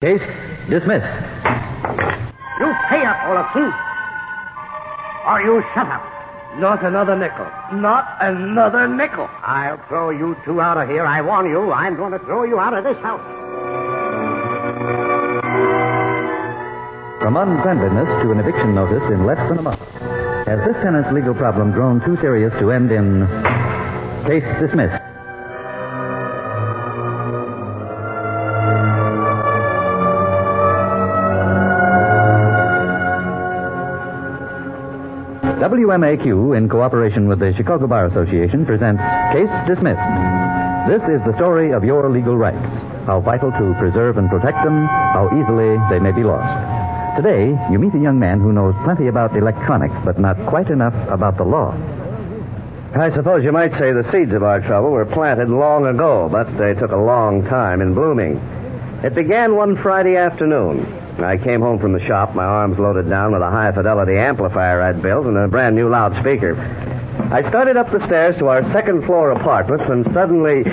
Case dismissed. You pay up, Olafson. Or you shut up. Not another nickel. Not another nickel. I'll throw you two out of here. I warn you, I'm going to throw you out of this house. From unfriendliness to an eviction notice in less than a month. Has this tenant's legal problem grown too serious to end in case dismissed? WMAQ, in cooperation with the Chicago Bar Association, presents Case Dismissed. This is the story of your legal rights, how vital to preserve and protect them, how easily they may be lost. Today, you meet a young man who knows plenty about electronics, but not quite enough about the law. I suppose you might say the seeds of our trouble were planted long ago, but they took a long time in blooming. It began one Friday afternoon. I came home from the shop, my arms loaded down with a high-fidelity amplifier I'd built and a brand-new loudspeaker. I started up the stairs to our second-floor apartment when suddenly...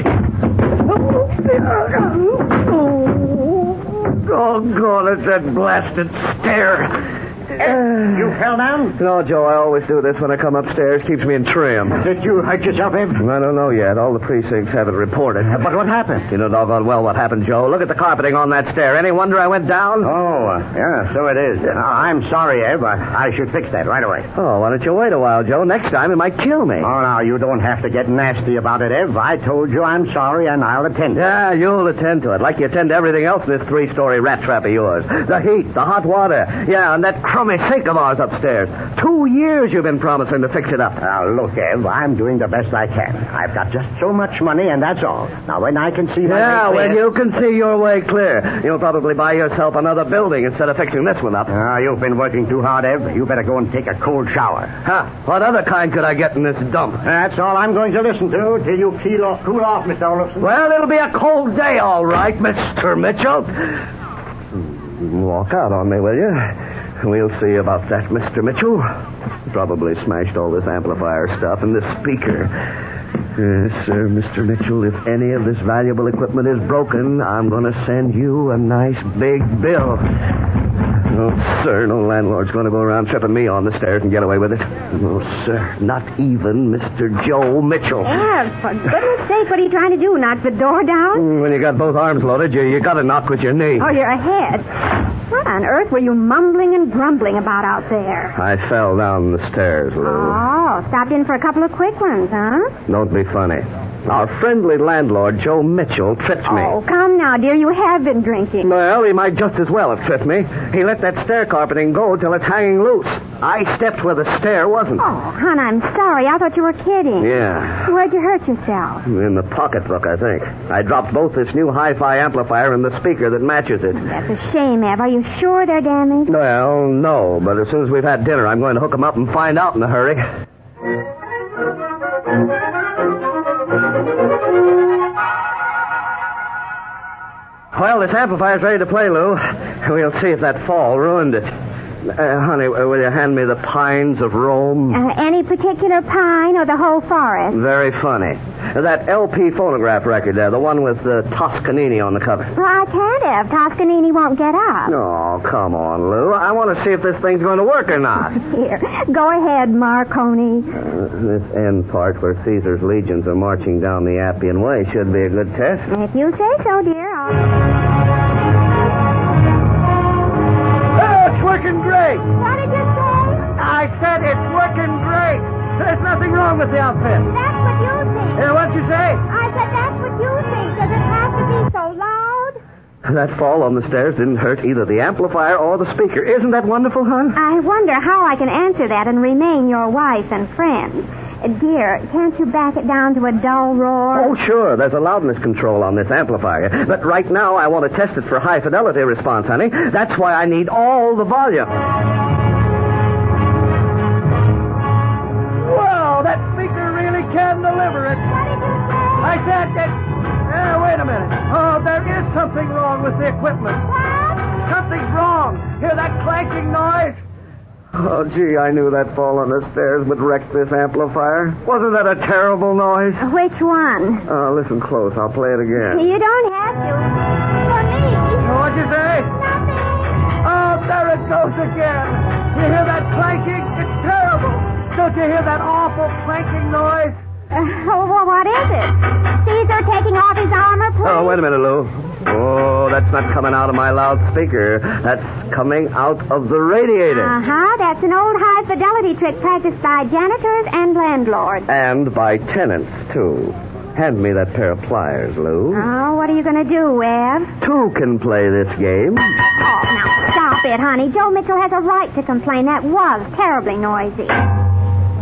Oh, God, it's that blasted stair. You fell down? No, Joe, I always do this when I come upstairs. Keeps me in trim. Did you hurt yourself, Eb? I don't know yet. All the precincts have it reported. But what happened? You know doggone well what happened, Joe. Look at the carpeting on that stair. Any wonder I went down? Oh, yeah, so it is. I'm sorry, Eb. I should fix that right away. Oh, why don't you wait a while, Joe? Next time it might kill me. Oh, now, you don't have to get nasty about it, Eb. I told you I'm sorry, and I'll attend to it. Yeah, you'll attend to it, like you attend to everything else in this three-story rat trap of yours. The heat, the hot water. Yeah, and that crummy sink of ours upstairs. 2 years you've been promising to fix it up. Now, look, Eb, I'm doing the best I can. I've got just so much money, and that's all. Now, when I can see my Yeah, way clear... when you can see your way clear, you'll probably buy yourself another building instead of fixing this one up. You've been working too hard, Eb. You better go and take a cold shower. Huh? What other kind could I get in this dump? That's all I'm going to listen to till you cool off, Mr. Olafson. Well, it'll be a cold day, all right, Mr. Mitchell. Walk out on me, will you? We'll see about that, Mr. Mitchell. Probably smashed all this amplifier stuff and this speaker. Yes, sir, Mr. Mitchell, if any of this valuable equipment is broken, I'm going to send you a nice big bill. No, sir, no landlord's going to go around tripping me on the stairs and get away with it. No, sir, not even Mr. Joe Mitchell. Yeah, for goodness sake, what are you trying to do, knock the door down? When you got both arms loaded, you got to knock with your knee. Oh, you're ahead. What on earth were you mumbling and grumbling about out there? I fell down the stairs, Lou. Oh, stopped in for a couple of quick ones, huh? Don't be funny. Our friendly landlord, Joe Mitchell, tripped me. Oh, come now, dear, you have been drinking. Well, he might just as well have tripped me. He let that stair carpeting go till it's hanging loose. I stepped where the stair wasn't. Oh, hon, I'm sorry. I thought you were kidding. Yeah. Where'd you hurt yourself? In the pocketbook, I think. I dropped both this new hi-fi amplifier and the speaker that matches it. That's a shame, Ev. Are you sure they're damaged? Well, no, but as soon as we've had dinner, I'm going to hook them up and find out in a hurry. Well, this amplifier's ready to play, Lou. We'll see if that fall ruined it. Honey, will you hand me the Pines of Rome? Any particular pine or the whole forest? Very funny. That LP phonograph record there, the one with Toscanini on the cover. Well, I can't, Ev. Toscanini won't get up. Oh, come on, Lou. I want to see if this thing's going to work or not. Here, go ahead, Marconi. This end part where Caesar's legions are marching down the Appian Way should be a good test. If you say so, dear, It's working great. What did you say? I said it's working great. There's nothing wrong with the outfit. That's what you think. What'd you say? I said that's what you think. Does it have to be so loud? That fall on the stairs didn't hurt either the amplifier or the speaker. Isn't that wonderful, hon? I wonder how I can answer that and remain your wife and friend. Dear, can't you back it down to a dull roar? Oh, sure. There's a loudness control on this amplifier. But right now, I want to test it for high-fidelity response, honey. That's why I need all the volume. Whoa, that speaker really can deliver it. What did you say? I said that... wait a minute. Oh, there is something wrong with the equipment. What? Something's wrong. Hear that clanking noise? Oh, gee, I knew that fall on the stairs would wreck this amplifier. Wasn't that a terrible noise? Which one? Listen close. I'll play it again. You don't have to. For me. What'd you say? clanking noise? Well, what is it? Caesar taking off his armor plate? Oh, wait a minute, Lou. Oh, that's not coming out of my loudspeaker. That's coming out of the radiator. Uh-huh. That's an old high-fidelity trick practiced by janitors and landlords. And by tenants, too. Hand me that pair of pliers, Lou. Oh, what are you going to do, Webb? Two can play this game. Oh, now, stop it, honey. Joe Mitchell has a right to complain. That was terribly noisy.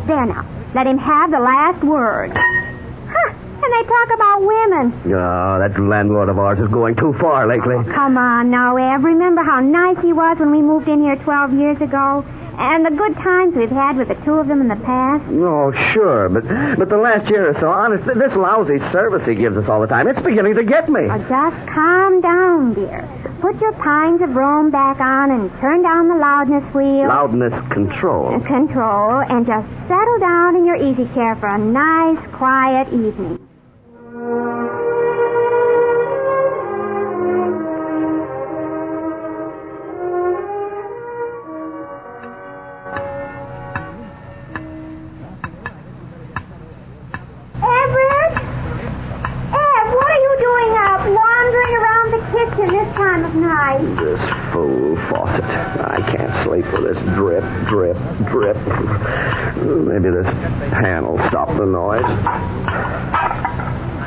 There now. Let him have the last word. Huh. And they talk about women. Oh, that landlord of ours is going too far lately. Oh, come on now, Eb. Remember how nice he was when we moved in here 12 years ago? And the good times we've had with the two of them in the past? Oh, sure, but the last year or so, honestly, this lousy service he gives us all the time, it's beginning to get me. Oh, just calm down, dear. Put your Pines of Rome back on and turn down the loudness wheel. Loudness control. Control, and just settle down in your easy chair for a nice, quiet evening. This fool faucet. I can't sleep with this drip, drip, drip. Maybe this pan will stop the noise.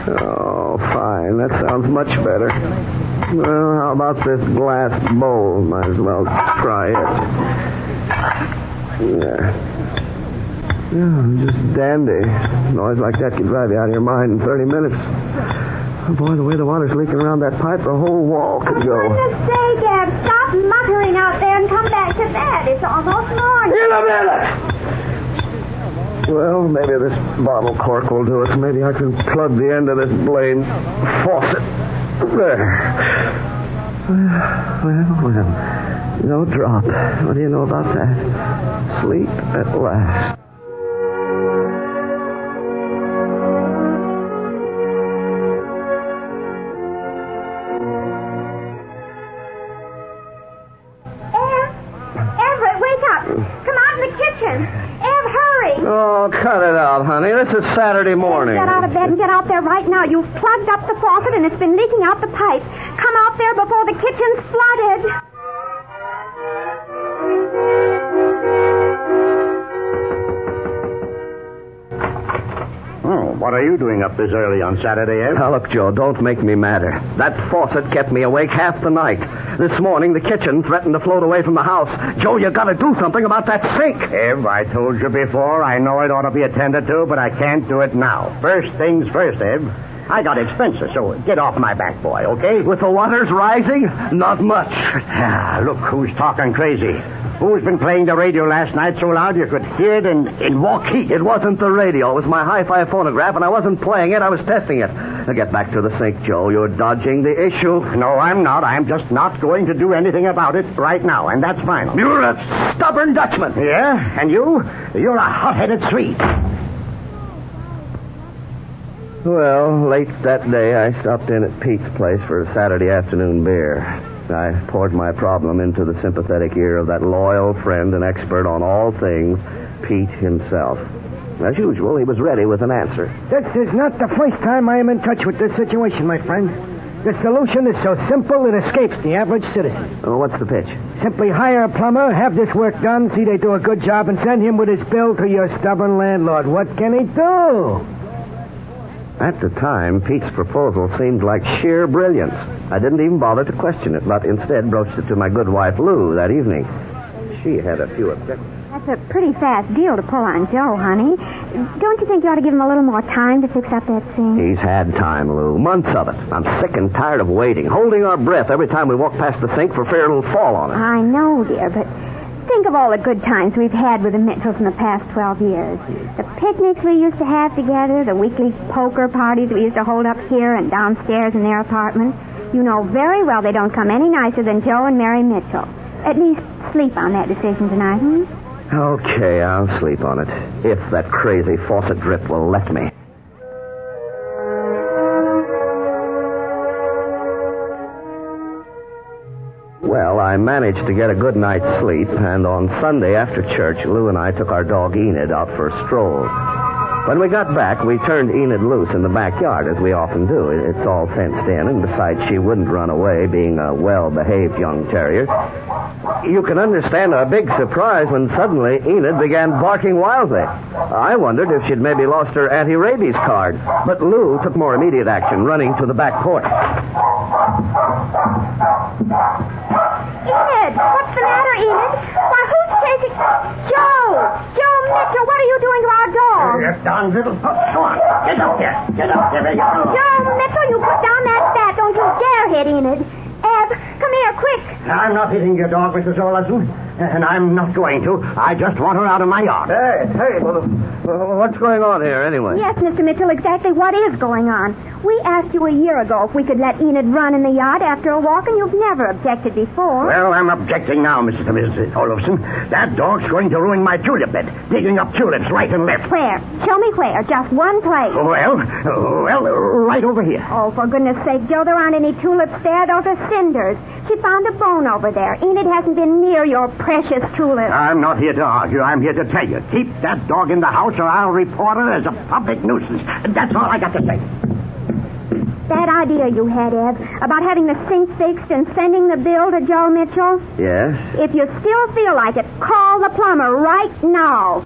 Oh, fine. That sounds much better. Well, how about this glass bowl? Might as well try it. There. Yeah, just dandy. Noise like that can drive you out of your mind in 30 minutes. Oh, boy, the way the water's leaking around that pipe, the whole wall could go. For goodness sake, Eb, stop muttering out there and come back to bed. It's almost morning. In a minute! Well, maybe this bottle cork will do it. Maybe I can plug the end of this blamed faucet. There. Well. No drop. What do you know about that? Sleep at last. Oh, cut it out, honey. This is Saturday morning. Get out of bed and get out there right now. You've plugged up the faucet and it's been leaking out the pipe. Come out there before the kitchen's flooded. Oh, what are you doing up this early on Saturday, Eb? Now, look, Joe, don't make me madder. That faucet kept me awake half the night. This morning, the kitchen threatened to float away from the house. Joe, you got to do something about that sink. Eb, I told you before, I know it ought to be attended to, but I can't do it now. First things first, Eb. I got expenses, so get off my back, boy, okay? With the waters rising? Not much. Ah, look who's talking crazy. Who's been playing the radio last night so loud you could hear it in Waukee? It wasn't the radio. It was my hi-fi phonograph, and I wasn't playing it. I was testing it. Now get back to the sink, Joe. You're dodging the issue. No, I'm not. I'm just not going to do anything about it right now, and that's final. You're a stubborn Dutchman. Yeah? And you? You're a hot-headed Swede. Well, late that day, I stopped in at Pete's place for a Saturday afternoon beer. I poured my problem into the sympathetic ear of that loyal friend and expert on all things, Pete himself. As usual, he was ready with an answer. This is not the first time I am in touch with this situation, my friend. The solution is so simple it escapes the average citizen. Oh, what's the pitch? Simply hire a plumber, have this work done, see they do a good job, and send him with his bill to your stubborn landlord. What can he do? At the time, Pete's proposal seemed like sheer brilliance. I didn't even bother to question it, but instead broached it to my good wife, Lou, that evening. She had a few objections. That's a pretty fast deal to pull on Joe, honey. Don't you think you ought to give him a little more time to fix up that sink? He's had time, Lou. Months of it. I'm sick and tired of waiting, holding our breath every time we walk past the sink for fear it'll fall on us. I know, dear, but think of all the good times we've had with the Mitchells in the past 12 years. The picnics we used to have together, the weekly poker parties we used to hold up here and downstairs in their apartment. You know very well they don't come any nicer than Joe and Mary Mitchell. At least sleep on that decision tonight, hmm? Okay, I'll sleep on it. If that crazy faucet drip will let me. Well, I managed to get a good night's sleep, and on Sunday after church, Lou and I took our dog Enid out for a stroll. When we got back, we turned Enid loose in the backyard, as we often do. It's all fenced in, and besides, she wouldn't run away, being a well-behaved young terrier. You can understand our big surprise when suddenly Enid began barking wildly. I wondered if she'd maybe lost her anti-rabies card, but Lou took more immediate action, running to the back porch. Enid! What's the matter, Enid? Why, who's chasing... Joe! Joe Mitchell, what are you doing to our dog? You darn little pup. Come on. Get up here. Get up here. Joe Mitchell, you put down that bat. Don't you dare hit Enid. Eb, come here, quick. I'm not hitting your dog, Mrs. Olson, and I'm not going to. I just want her out of my yard. Hey, what's going on here, anyway? Yes, Mr. Mitchell, exactly what is going on. We asked you a year ago if we could let Enid run in the yard after a walk, and you've never objected before. Well, I'm objecting now, Mrs. Olson. That dog's going to ruin my tulip bed, digging up tulips right and left. Where? Show me where. Just one place. Well, right over here. Oh, for goodness sake, Joe, there aren't any tulips there. Those are cinders. She found a bone over there. Enid hasn't been near your precious tulips. I'm not here to argue. I'm here to tell you. Keep that dog in the house or I'll report her as a public nuisance. That's all I got to say. That idea you had, Ed, about having the sink fixed and sending the bill to Joe Mitchell? Yes? If you still feel like it, call the plumber right now.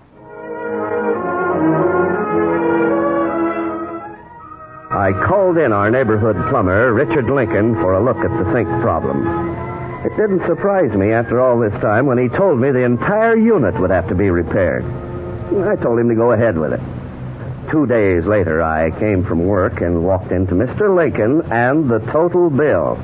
I called in our neighborhood plumber, Richard Lincoln, for a look at the sink problem. It didn't surprise me after all this time when he told me the entire unit would have to be repaired. I told him to go ahead with it. 2 days later, I came from work and walked into Mr. Lincoln and the total bill.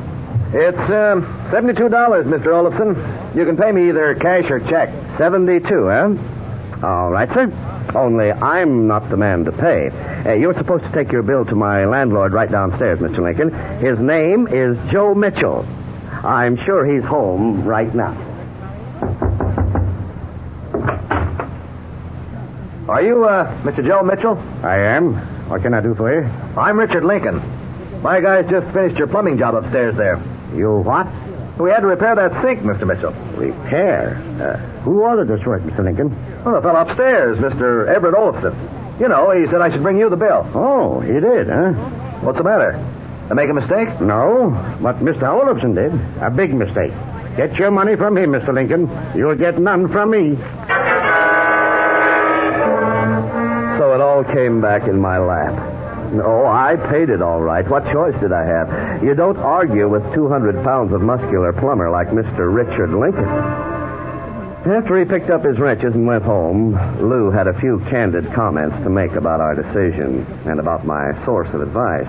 It's $72, Mr. Olafson. You can pay me either cash or check. 72, huh? All right, sir. Only I'm not the man to pay. You're supposed to take your bill to my landlord right downstairs, Mr. Lincoln. His name is Joe Mitchell. I'm sure he's home right now. Are you, Mr. Joe Mitchell? I am. What can I do for you? I'm Richard Lincoln. My guys just finished your plumbing job upstairs there. You what? We had to repair that sink, Mr. Mitchell. Repair? Who ordered this work, Mr. Lincoln? Well, the fellow upstairs, Mr. Everett Olafson. You know, he said I should bring you the bill. Oh, he did, huh? What's the matter? I make a mistake? No, but Mr. Olafson did. A big mistake. Get your money from him, Mr. Lincoln. You'll get none from me. So it all came back in my lap. No, I paid it all right. What choice did I have? You don't argue with 200 pounds of muscular plumber like Mr. Richard Lincoln. After he picked up his wrenches and went home, Lou had a few candid comments to make about our decision and about my source of advice.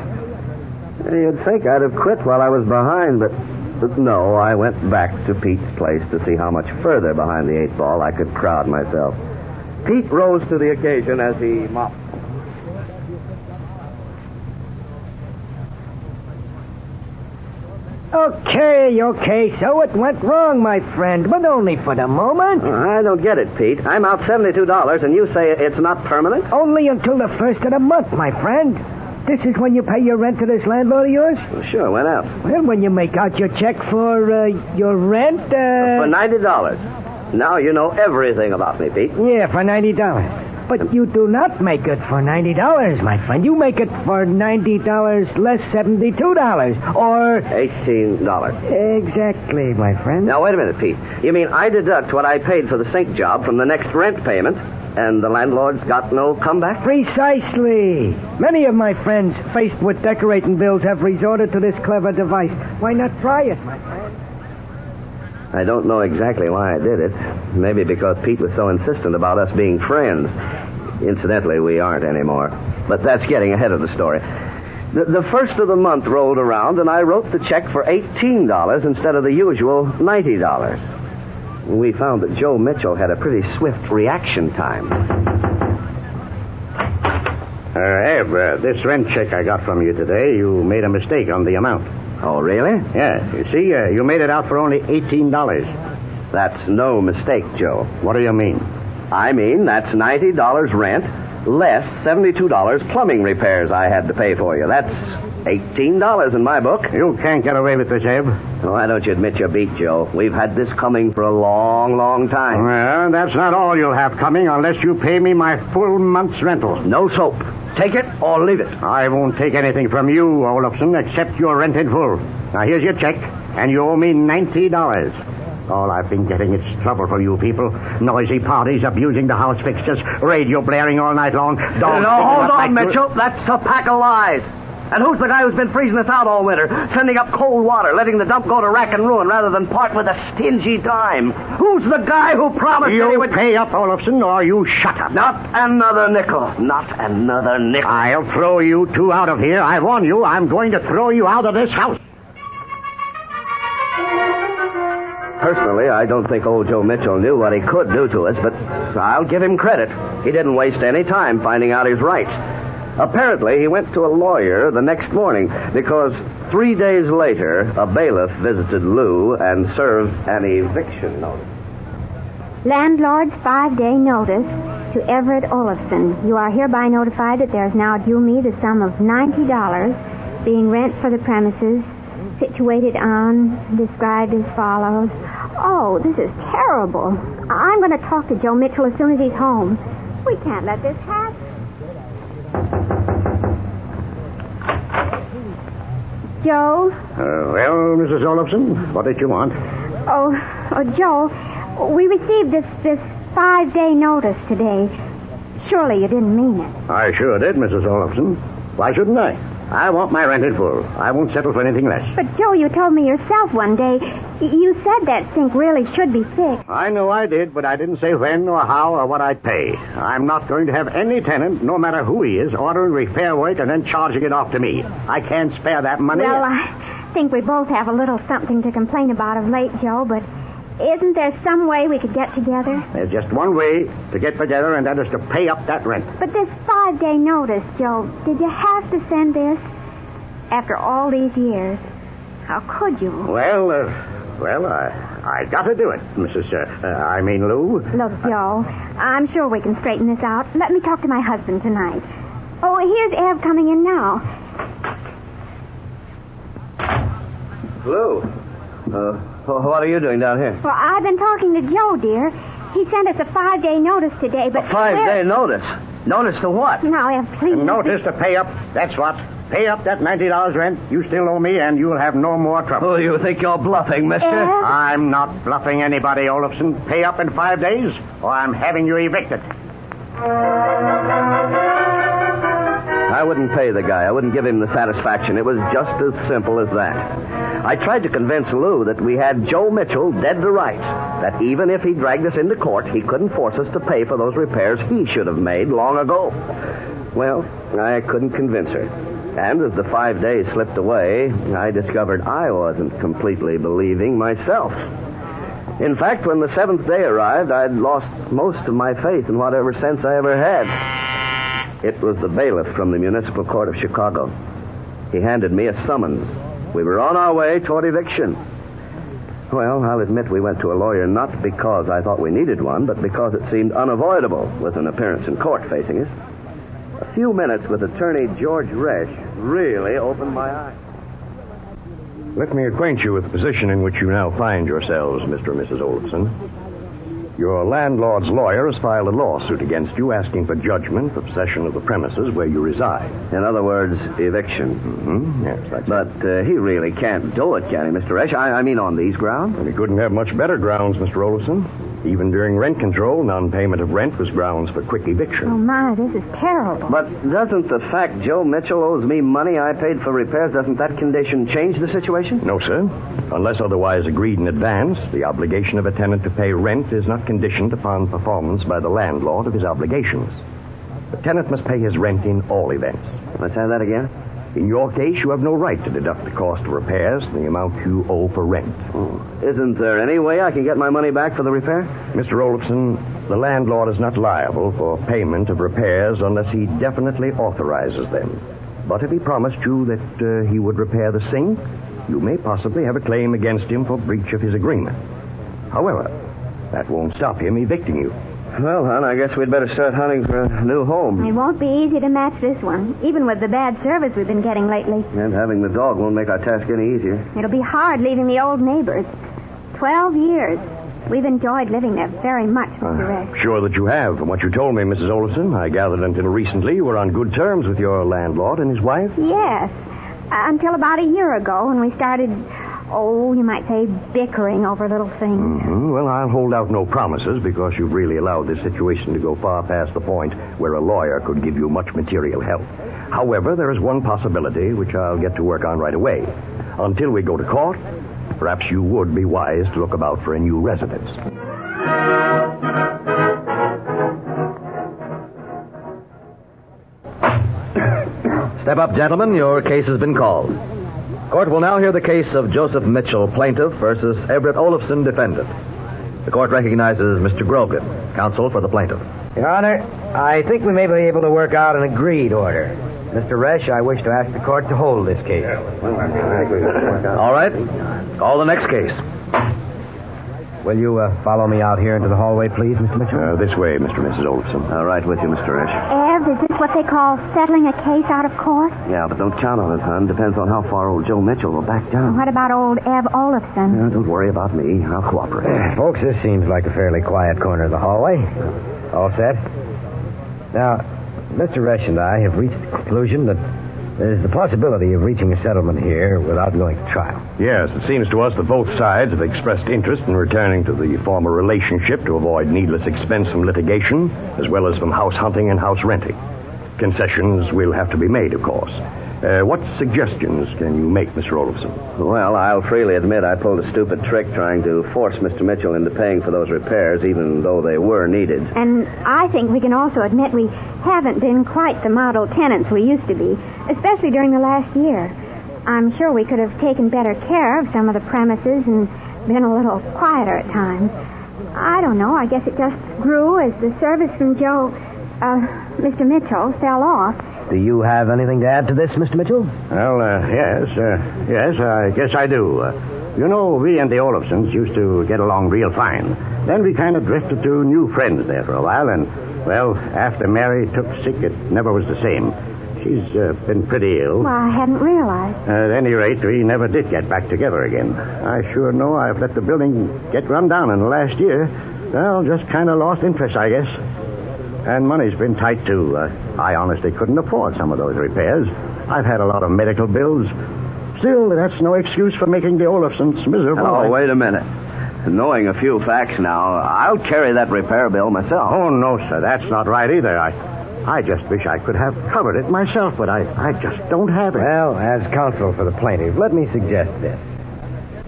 You'd think I'd have quit while I was behind, but no, I went back to Pete's place to see how much further behind the 8 ball I could crowd myself. Pete rose to the occasion as he mopped. Okay, so it went wrong, my friend, but only for the moment. I don't get it, Pete. I'm out $72, and you say it's not permanent? Only until the first of the month, my friend. This is when you pay your rent to this landlord of yours? Well, sure, when else? Well, when you make out your check for your rent, For $90. Now you know everything about me, Pete. Yeah, for $90. But you do not make it for $90, my friend. You make it for $90 less $72, or... $18. Exactly, my friend. Now, wait a minute, Pete. You mean I deduct what I paid for the sink job from the next rent payment, and the landlord's got no comeback? Precisely. Many of my friends, faced with decorating bills, have resorted to this clever device. Why not try it, my friend? I don't know exactly why I did it. Maybe because Pete was so insistent about us being friends. Incidentally, we aren't anymore. But that's getting ahead of the story. The first of the month rolled around, and I wrote the check for $18 instead of the usual $90. We found that Joe Mitchell had a pretty swift reaction time. Eb, this rent check I got from you today, you made a mistake on the amount. Oh, really? Yeah. You see, you made it out for only $18. That's no mistake, Joe. What do you mean? I mean, that's $90 rent, less $72 plumbing repairs I had to pay for you. That's $18 in my book. You can't get away with this, Eb. Why don't you admit you're beat, Joe? We've had this coming for a long, long time. Well, that's not all you'll have coming unless you pay me my full month's rental. No soap. Take it or leave it. I won't take anything from you, Olafson, except your rent in full. Now, here's your check, and you owe me $90. All I've been getting is trouble from you people. Noisy parties, abusing the house fixtures, radio blaring all night long. No, hold on, Mitchell. That's a pack of lies. And who's the guy who's been freezing us out all winter, sending up cold water, letting the dump go to rack and ruin rather than part with a stingy dime? Who's the guy who promised that he would... You pay up, Olafson, or you shut up. Not another nickel. Not another nickel. I'll throw you two out of here. I warn you, I'm going to throw you out of this house. Personally, I don't think old Joe Mitchell knew what he could do to us, but I'll give him credit. He didn't waste any time finding out his rights. Apparently, he went to a lawyer the next morning because 3 days later, a bailiff visited Lou and served an eviction notice. Landlord's 5-day notice to Everett Olafson. You are hereby notified that there is now due me the sum of $90, being rent for the premises situated on, described as follows. Oh, this is terrible. I'm going to talk to Joe Mitchell as soon as he's home. We can't let this happen. Joe? Well, Mrs. Olafson, what did you want? Oh, Joe, we received this 5-day notice today. Surely you didn't mean it. I sure did, Mrs. Olafson. Why shouldn't I? I want my rent in full. I won't settle for anything less. But, Joe, you told me yourself one day, you said that sink really should be fixed. I know I did, but I didn't say when or how or what I'd pay. I'm not going to have any tenant, no matter who he is, ordering repair work and then charging it off to me. I can't spare that money. Well, I think we both have a little something to complain about of late, Joe, but isn't there some way we could get together? There's just one way to get together, and that is to pay up that rent. But this 5-day notice, Joe, did you have to send this? After all these years, how could you? Well, I got to do it, I mean, Lou. Look, Joe, I'm sure we can straighten this out. Let me talk to my husband tonight. Oh, here's Ev coming in now. Lou, what are you doing down here? Well, I've been talking to Joe, dear. He sent us a 5-day notice today, but... A 5-day notice? Notice to what? Now, Ev, please... Notice to pay up, that's what. Pay up that $90 rent. You still owe me, and you'll have no more trouble. Oh, you think you're bluffing, mister? I'm not bluffing anybody, Olafson. Pay up in 5 days, or I'm having you evicted. I wouldn't pay the guy. I wouldn't give him the satisfaction. It was just as simple as that. I tried to convince Lou that we had Joe Mitchell dead to rights, that even if he dragged us into court, he couldn't force us to pay for those repairs he should have made long ago. Well, I couldn't convince her. And as the 5 days slipped away, I discovered I wasn't completely believing myself. In fact, when the 7th day arrived, I'd lost most of my faith in whatever sense I ever had. It was the bailiff from the Municipal Court of Chicago. He handed me a summons. We were on our way toward eviction. Well, I'll admit we went to a lawyer not because I thought we needed one, but because it seemed unavoidable with an appearance in court facing us. A few minutes with attorney George Resch really opened my eyes. Let me acquaint you with the position in which you now find yourselves, Mr. and Mrs. Olafson. Your landlord's lawyer has filed a lawsuit against you asking for judgment for possession of the premises where you reside. In other words, eviction. Mm-hmm. Yes, that's But he really can't do it, can he, Mr. Resch? I mean, on these grounds? And he couldn't have much better grounds, Mr. Olafson. Even during rent control, non-payment of rent was grounds for quick eviction. Oh, my, this is terrible. But doesn't the fact Joe Mitchell owes me money I paid for repairs, doesn't that condition change the situation? No, sir. Unless otherwise agreed in advance, the obligation of a tenant to pay rent is not conditioned upon performance by the landlord of his obligations. The tenant must pay his rent in all events. Let's have that again. In your case, you have no right to deduct the cost of repairs and the amount you owe for rent. Oh. Isn't there any way I can get my money back for the repair? Mr. Olafson, the landlord is not liable for payment of repairs unless he definitely authorizes them. But if he promised you that he would repair the sink, you may possibly have a claim against him for breach of his agreement. However, that won't stop him evicting you. Well, hon, I guess we'd better start hunting for a new home. It won't be easy to match this one, even with the bad service we've been getting lately. And having the dog won't make our task any easier. It'll be hard leaving the old neighbors. 12 years. We've enjoyed living there very much, Mr. Rex. Sure that you have. From what you told me, Mrs. Olafson, I gathered until recently you were on good terms with your landlord and his wife. Yes. Until about a year ago when we started, you might say, bickering over little things. Mm-hmm. Well, I'll hold out no promises because you've really allowed this situation to go far past the point where a lawyer could give you much material help. However, there is one possibility which I'll get to work on right away. Until we go to court, perhaps you would be wise to look about for a new residence. Step up, gentlemen. Your case has been called. Court will now hear the case of Joseph Mitchell, plaintiff, versus Everett Olafson, defendant. The court recognizes Mr. Grogan, counsel for the plaintiff. Your Honor, I think we may be able to work out an agreed order. Mr. Resch, I wish to ask the court to hold this case. All right. Call the next case. Will you follow me out here into the hallway, please, Mr. Mitchell? This way, Mr. and Mrs. Olafson. All right with you, Mr. Resch. Ev, is this what they call settling a case out of court? Yeah, but don't count on it, hon. Depends on how far old Joe Mitchell will back down. What about old Ev Olafson? Don't worry about me. I'll cooperate. Folks, this seems like a fairly quiet corner of the hallway. All set? Now, Mr. Resch and I have reached the conclusion that there's the possibility of reaching a settlement here without going to trial. Yes, it seems to us that both sides have expressed interest in returning to the former relationship to avoid needless expense from litigation, as well as from house hunting and house renting. Concessions will have to be made, of course. What suggestions can you make, Mr. Olafson? Well, I'll freely admit I pulled a stupid trick trying to force Mr. Mitchell into paying for those repairs, even though they were needed. And I think we can also admit we haven't been quite the model tenants we used to be, especially during the last year. I'm sure we could have taken better care of some of the premises and been a little quieter at times. I don't know. I guess it just grew as the service from Mr. Mitchell fell off. Do you have anything to add to this, Mr. Mitchell? Well, yes, I guess I do. You know, we and the Olafsons used to get along real fine. Then we kind of drifted to new friends there for a while, and, well, after Mary took sick, it never was the same. She's been pretty ill. Well, I hadn't realized. At any rate, we never did get back together again. I sure know I've let the building get run down in the last year. Well, just kind of lost interest, I guess. And money's been tight, too. I honestly couldn't afford some of those repairs. I've had a lot of medical bills. Still, that's no excuse for making the Olafsons miserable. Oh, wait a minute. Knowing a few facts now, I'll carry that repair bill myself. Oh, no, sir. That's not right either. I just wish I could have covered it myself, but I just don't have it. Well, as counsel for the plaintiff, let me suggest this.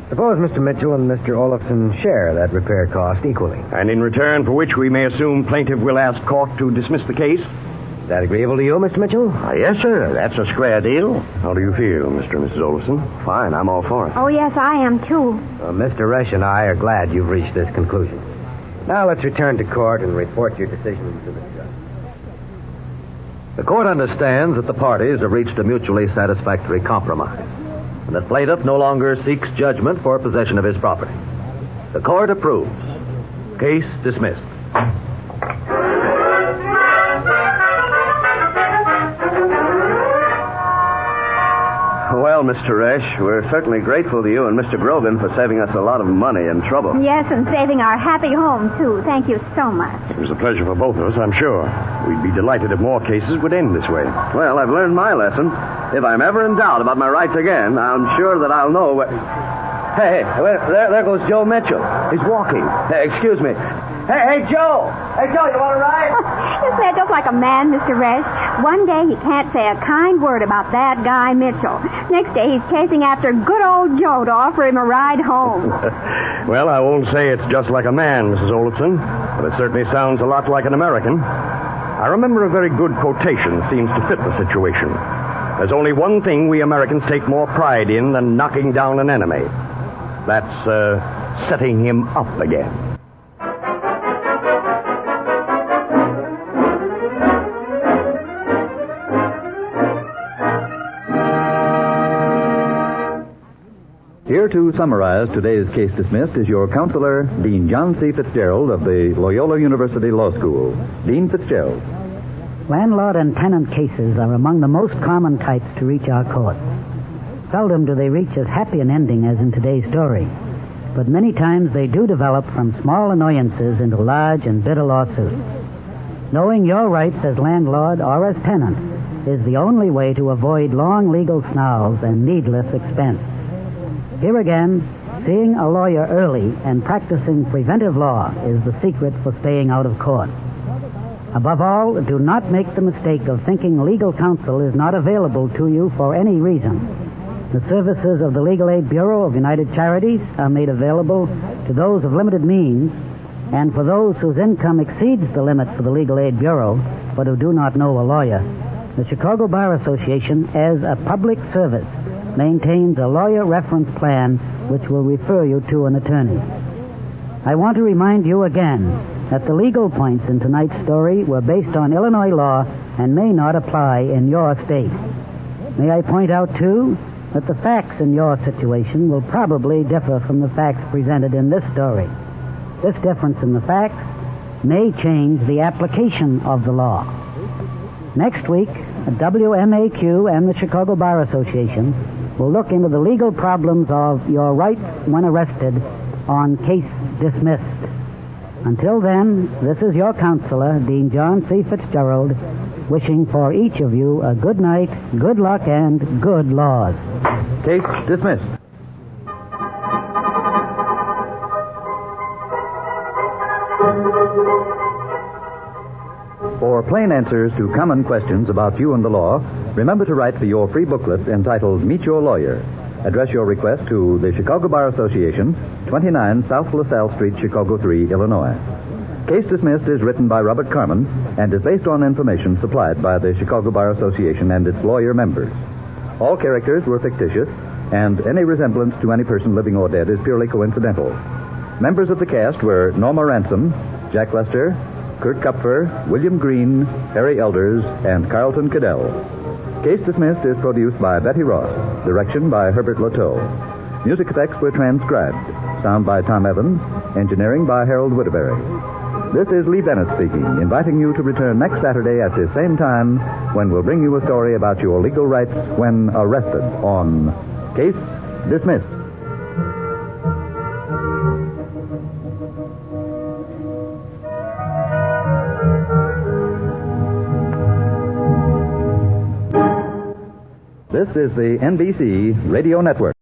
Suppose Mr. Mitchell and Mr. Olafson share that repair cost equally. And in return for which we may assume plaintiff will ask court to dismiss the case? Is that agreeable to you, Mr. Mitchell? Yes, sir. That's a square deal. How do you feel, Mr. and Mrs. Olafson? Fine, I'm all for it. Oh, yes, I am, too. Mr. Resch and I are glad you've reached this conclusion. Now let's return to court and report your decision to the judge. The court understands that the parties have reached a mutually satisfactory compromise, and that plaintiff no longer seeks judgment for possession of his property. The court approves. Case dismissed. Well, Mr. Resch, we're certainly grateful to you and Mr. Grogan for saving us a lot of money and trouble. Yes, and saving our happy home, too. Thank you so much. It was a pleasure for both of us, I'm sure. We'd be delighted if more cases would end this way. Well, I've learned my lesson. If I'm ever in doubt about my rights again, I'm sure that I'll know what... Hey, there goes Joe Mitchell. He's walking. Hey, excuse me. Hey, Joe! Hey, Joe, you want to ride? Isn't that just like a man, Mr. Resch? One day he can't say a kind word about that guy Mitchell. Next day he's chasing after good old Joe to offer him a ride home. Well, I won't say it's just like a man, Mrs. Olafson, but it certainly sounds a lot like an American. I remember a very good quotation that seems to fit the situation. There's only one thing we Americans take more pride in than knocking down an enemy. That's setting him up again. Here to summarize today's case dismissed is your counselor, Dean John C. Fitzgerald of the Loyola University Law School. Dean Fitzgerald. Landlord and tenant cases are among the most common types to reach our courts. Seldom do they reach as happy an ending as in today's story, but many times they do develop from small annoyances into large and bitter lawsuits. Knowing your rights as landlord or as tenant is the only way to avoid long legal snarls and needless expense. Here again, seeing a lawyer early and practicing preventive law is the secret for staying out of court. Above all, do not make the mistake of thinking legal counsel is not available to you for any reason. The services of the Legal Aid Bureau of United Charities are made available to those of limited means and for those whose income exceeds the limit for the Legal Aid Bureau but who do not know a lawyer. The Chicago Bar Association, as a public service, maintains a lawyer reference plan which will refer you to an attorney. I want to remind you again that the legal points in tonight's story were based on Illinois law and may not apply in your state. May I point out, too, that the facts in your situation will probably differ from the facts presented in this story. This difference in the facts may change the application of the law. Next week, WMAQ and the Chicago Bar Association will look into the legal problems of your rights when arrested on Case Dismissed. Until then, this is your counselor, Dean John C. Fitzgerald, wishing for each of you a good night, good luck, and good laws. Case dismissed. For plain answers to common questions about you and the law, remember to write for your free booklet entitled Meet Your Lawyer. Address your request to the Chicago Bar Association, 29 South LaSalle Street, Chicago 3, Illinois. Case Dismissed is written by Robert Carmen and is based on information supplied by the Chicago Bar Association and its lawyer members. All characters were fictitious, and any resemblance to any person living or dead is purely coincidental. Members of the cast were Norma Ransom, Jack Lester, Kurt Kupfer, William Green, Harry Elders, and Carlton Cadell. Case Dismissed is produced by Betty Ross. Direction by Herbert Loteau. Music effects were transcribed. Sound by Tom Evans. Engineering by Harold Woodbury. This is Lee Bennett speaking, inviting you to return next Saturday at the same time when we'll bring you a story about your legal rights when arrested on Case Dismissed. This is the NBC Radio Network.